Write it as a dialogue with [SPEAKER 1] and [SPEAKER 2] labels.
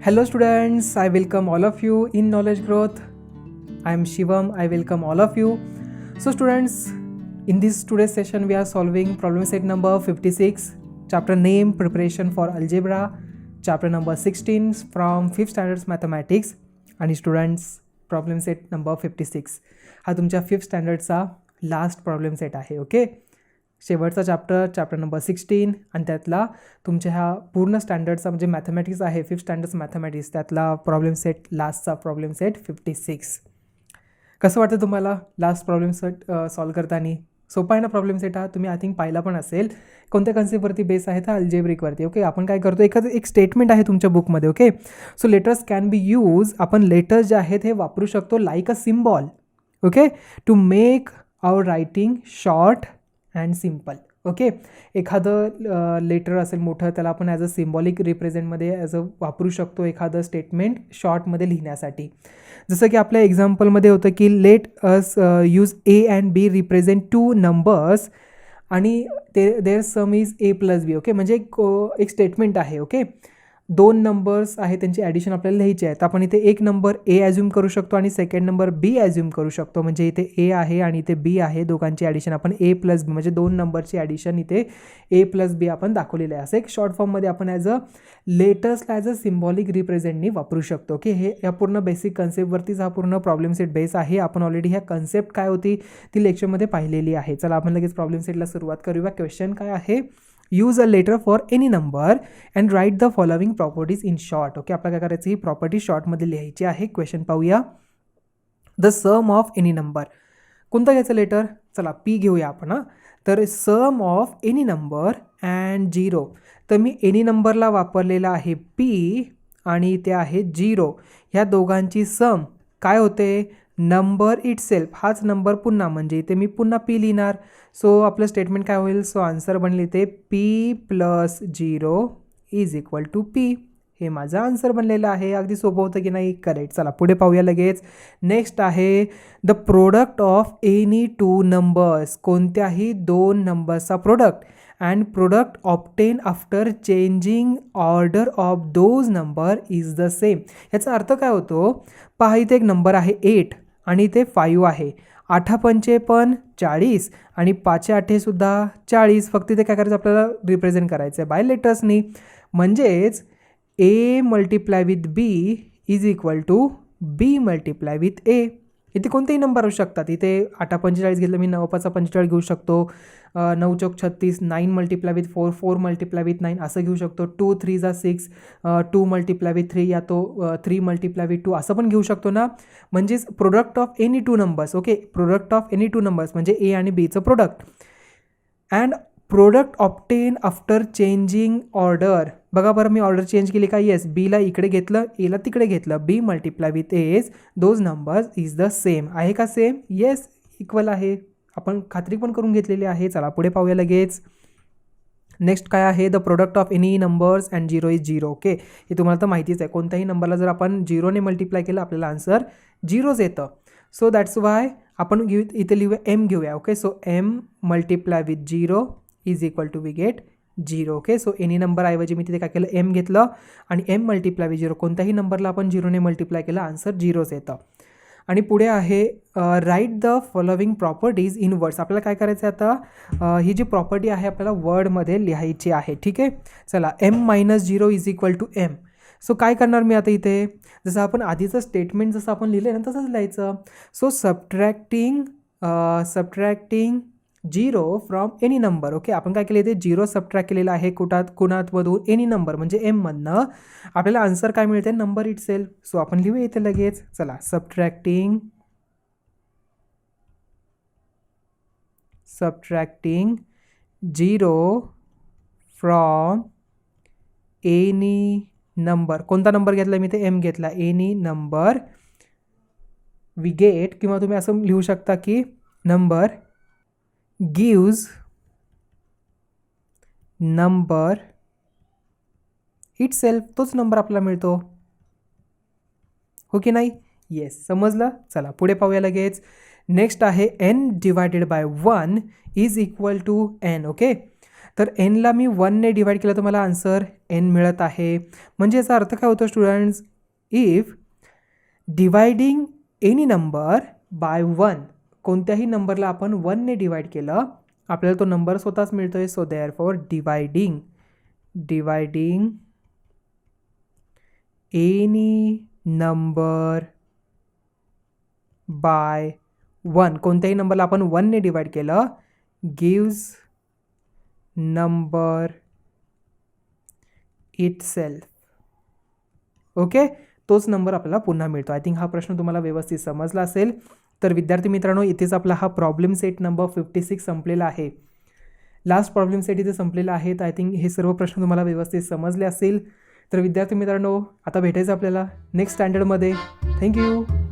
[SPEAKER 1] Hello students, I welcome all of you in Knowledge Growth. I am Shivam, I welcome all of you. So students, in this today's session we are solving problem set number 56, chapter name preparation for algebra, chapter number 16 from 5th standards mathematics आणि students problem set number 56 हा तुमच्या 5th स्टँडर्डचा last problem set आहे. Okay, शेवटचा chapter number 16 आणि त्यातला तुमच्या ह्या पूर्ण स्टँडर्डचा म्हणजे मॅथमॅटिक्स आहे 5th स्टँडर्ड्स मॅथमॅटिक्स त्यातला प्रॉब्लेम सेट लास्टचा प्रॉब्लेम सेट 56. कसं वाटतं तुम्हाला लास्ट प्रॉब्लेम सेट सॉल्व करताना? सोपा आहे ना प्रॉब्लेम सेट हा? तुम्ही आय थिंक पाहिला पण असेल. कोणत्या कन्सेप्टवरती बेस आहे? तर अल्जेब्रिकवरती. ओके, आपण काय करतो, एक स्टेटमेंट आहे तुमच्या बुकमध्ये. Okay, so letters can be use, आपण लेटर्स जे आहेत हे वापरू शकतो like a symbol. Okay, to make our writing short and simple. Okay, एखादं लेटर असेल मोठं त्याला आपण ॲज अ सिम्बॉलिक रिप्रेझेंटमध्ये ॲज अ वापरू शकतो एखादं स्टेटमेंट शॉर्टमध्ये लिहिण्यासाठी. जसं की आपल्या एक्झाम्पलमध्ये होतं की let us use A and B represent two numbers आणि there sum is A plus B. Okay, म्हणजे एक स्टेटमेंट आहे. ओके, दोन नंबर्स आहे त्यांची ॲडिशन आपल्याला लिहायची आहे. तर आपण इथे एक नंबर ए ॲज्युम करू शकतो आणि सेकंड नंबर बी ॲज्युम करू शकतो. म्हणजे इथे ए आहे आणि इथे बी आहे, दोघांची ॲडिशन आपण ए प्लस बी म्हणजे दोन नंबरची ॲडिशन इथे ए प्लस बी आपण दाखवलेलं आहे. असं एक शॉर्ट फॉर्ममध्ये आपण ॲज अ लेटर्सला ॲज अ सिम्बॉलिक रिप्रेझेंटनी वापरू शकतो. ओके, हे या पूर्ण बेसिक कन्सेप्टवरतीच हा पूर्ण प्रॉब्लेम सेट बेस आहे. आपण ऑलरेडी ह्या कन्सेप्ट काय होती ती लेक्चरमध्ये पाहिलेली आहे. चला आपण लगेच प्रॉब्लेम सेटला सुरुवात करूया. क्वेश्चन काय आहे? Use a letter for any number and write the following properties in short. Okay, आपल्याला काय करायचं, ही प्रॉपर्टी शॉर्टमध्ये लिहायची आहे. क्वेश्चन पाहूया. The sum of any number. कोणतं घ्यायचं लेटर? चला पी घेऊया आपण. हां, तर sum of any number and 0. तर मी एनी नंबरला वापरलेला आहे पी आणि इथे आहे 0. ह्या दोघांची सम काय होते? नंबर इटसेल्फ, हाच नंबर पुन्हा, म्हणजे इथे मी पुन्हा पी लिहिणार. सो आपलं स्टेटमेंट काय होईल? सो आन्सर बनले इथे P plus 0 is equal to P. हे माझं आन्सर बनलेलं आहे. अगदी सोपं होतं की नाही? करेक्ट. चला पुढे पाहूया लगेच. नेक्स्ट आहे the product of any two numbers. कोणत्याही दोन नंबर्सचा product and product obtained after changing order of those number is the same. ह्याचा अर्थ काय होतो? पहा, इथे एक नंबर आहे 8 आणि इथे 5 आहे. 8 पंचे पण 40 आणि 5 8 सुद्धा 40. फक्त इथे काय करायचं, आपल्याला रिप्रेझेंट करायचं आहे बाय लेटर्सनी. म्हणजेच A multiply with B is equal to B multiply with A. इथे कोणतेही नंबर असू शकतात. इथे 8 45 घेतलं मी, 9 5 45 घेऊ शकतो. 9 चौक 36, 9 मल्टिप्लाय विथ 4, 4 मल्टिप्लाय विथ 9 असं घेऊ शकतो. 2 3 6, 2 मल्टिप्लाय विथ 3 या तो 3 मल्टिप्लाय विथ 2 असं पण घेऊ शकतो ना. म्हणजेच product of any two numbers. Okay, product of any two numbers म्हणजे ए आणि बीचं product and product obtained after changing order. बघा बरं, मी ऑर्डर चेंज केली का? येस, बीला इकडे घेतलं, एला तिकडे घेतलं. B multiply with A those numbers is the same. आहे का सेम? येस, इक्वल आहे. आपण खात्री पण करून घेतलेली आहे. चला पुढे पाहूया लगेच. नेक्स्ट काय आहे? The product of any numbers and 0 is 0. Okay, हे तुम्हाला तर माहितीच आहे. कोणत्याही नंबरला जर आपण 0ने मल्टिप्लाय केलं आपल्याला आन्सर 0च येतं. सो दॅट्स वाय आपण इथे लिहूया एम घेऊया. Okay, so M multiply with 0 is equal to we get 0. Okay, so any number ऐवजी मी तिथे काय केलं, एम घेतलं आणि एम मल्टिप्लाय विथ 0. कोणत्याही नंबरला आपण 0ने मल्टिप्लाय केलं आन्सर 0च येतं. आणि पुढे आहे right the following properties in words. आपल्याला काय करायचं आहे आता? ही जी प्रॉपर्टी आहे आपल्याला वर्डमध्ये लिहायची आहे. ठीक आहे, चला M minus 0 is equal to M. So काय करणार मी आता इथे? जसं आपण आधीचं स्टेटमेंट जसं आपण लिहिलं ना तसंच लिहायचं. So subtracting 0 from any number. Okay, आपण काय केलं इथे 0 सबट्रॅक्ट केलेला आहे कुणामधून? एनी नंबर म्हणजे एममधनं. आपल्याला आन्सर काय मिळते? Number it self. सो आपण लिहूया इथे लगेच. चला, सबट्रॅक्टिंग 0 फ्रॉम एनी नंबर. कोणता नंबर घेतला मी? ते एम घेतला. एनी नंबर वी गेट, किंवा तुम्ही असं लिहू शकता की नंबर gives number itself. तोच नंबर आपल्याला मिळतो. हो की नाही? येस, समजलं. चला पुढे पाहूया लगेच. नेक्स्ट आहे n divided by 1 is equal to n. Okay, तर एनला मी 1ने डिवाईड केलं तर मला आन्सर एन मिळत आहे. म्हणजे याचा अर्थ काय होतो students, if dividing any number by 1, कोणत्याही नंबरला आपण 1ने डिवाईड केलं आपल्याला तो नंबर स्वतःच मिळतो आहे. So therefore dividing any number by 1, कोणत्याही नंबरला आपण 1ने डिवाईड केलं गिव्स नंबर इटसेल्फ. ओके, तोच नंबर आपल्याला पुन्हा मिळतो. आय थिंक हा प्रश्न तुम्हाला व्यवस्थित समजला असेल. तर विद्यार्थी मित्रांनो, इथेच आपला हा प्रॉब्लेम सेट नंबर 56 संपलेला आहे. लास्ट प्रॉब्लेम सेट इथे संपलेला आहे. तर आय थिंक हे सर्व प्रश्न तुम्हाला व्यवस्थित समजले असतील. तर विद्यार्थी मित्रांनो, आता भेटायचं आपल्याला नेक्स्ट स्टँडर्डमध्ये. थँक्यू.